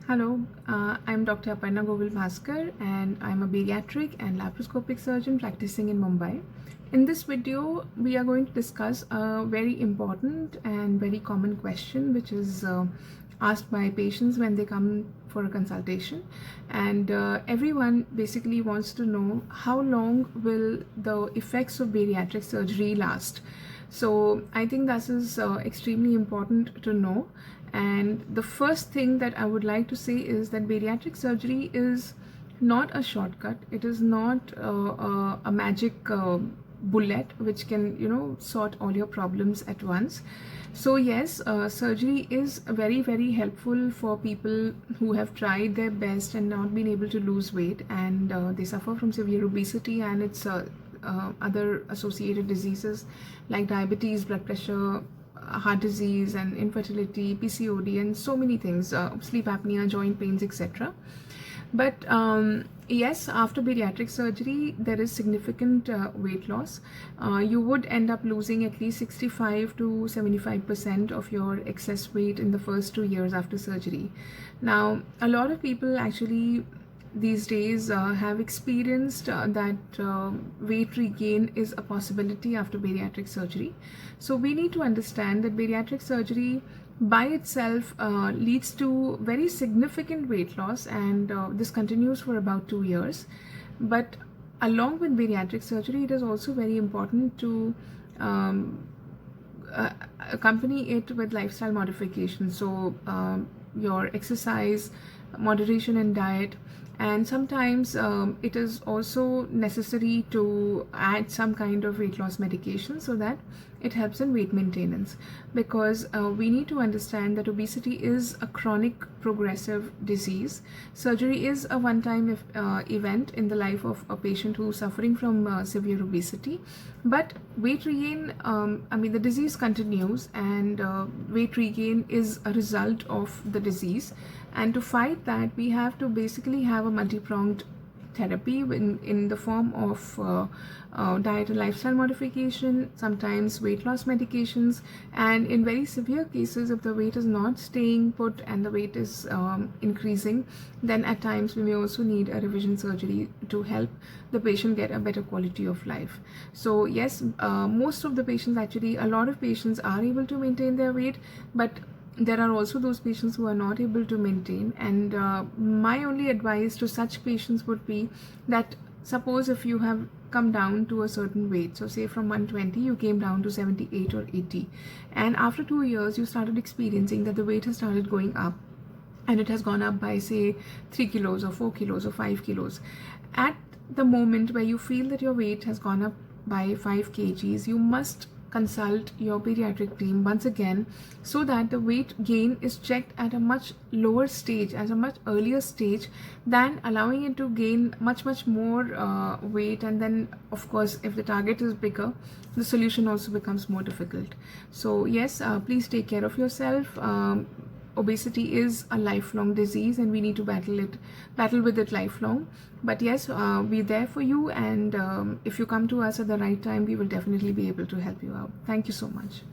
Hello, I'm Dr. Aparna Govil Bhasker and I'm a bariatric and laparoscopic surgeon practicing in Mumbai. In this video, we are going to discuss a very important and very common question which is asked by patients when they come for a consultation, and everyone basically wants to know how long will the effects of bariatric surgery last. So I think this is extremely important to know. And the first thing that I would like to say is that bariatric surgery is not a shortcut. It is not a magic bullet which can, sort all your problems at once. So yes, surgery is very helpful for people who have tried their best and not been able to lose weight, and they suffer from severe obesity and its other associated diseases like diabetes, blood pressure, heart disease and infertility, PCOD, and so many things, sleep apnea, joint pains, etc. But yes, after bariatric surgery, there is significant weight loss. You would end up losing at least 65 to 75% of your excess weight in the first 2 years after surgery. Now, a lot of people actually these days have experienced that weight regain is a possibility after bariatric surgery. So we need to understand that bariatric surgery by itself leads to very significant weight loss, and this continues for about 2 years. But along with bariatric surgery, it is also very important to accompany it with lifestyle modification. So your exercise, moderation in diet, and sometimes it is also necessary to add some kind of weight loss medication so that it helps in weight maintenance, because we need to understand that obesity is a chronic progressive disease. Surgery is a one-time event in the life of a patient who is suffering from severe obesity, but weight regain, the disease continues, and weight regain is a result of the disease. And to fight that, we have to basically have a multi-pronged therapy in the form of diet and lifestyle modification, sometimes weight loss medications, and in very severe cases, if the weight is not staying put and the weight is increasing, then at times we may also need a revision surgery to help the patient get a better quality of life. So yes, most of the patients, actually a lot of patients, are able to maintain their weight, but there are also those patients who are not able to maintain. And my only advice to such patients would be that, suppose if you have come down to a certain weight, so say from 120 you came down to 78 or 80, and after 2 years you started experiencing that the weight has started going up, and it has gone up by say 3 kilos or 4 kilos or 5 kilos. At the moment where you feel that your weight has gone up by 5 kgs, you must consult your pediatric team once again, so that the weight gain is checked at a much lower stage, at a much earlier stage, than allowing it to gain much more weight. And then of course, if the target is bigger, the solution also becomes more difficult. So yes, please take care of yourself. Obesity is a lifelong disease, and we need to battle with it lifelong. But yes, we're there for you, and if you come to us at the right time, we will definitely be able to help you out. Thank you so much.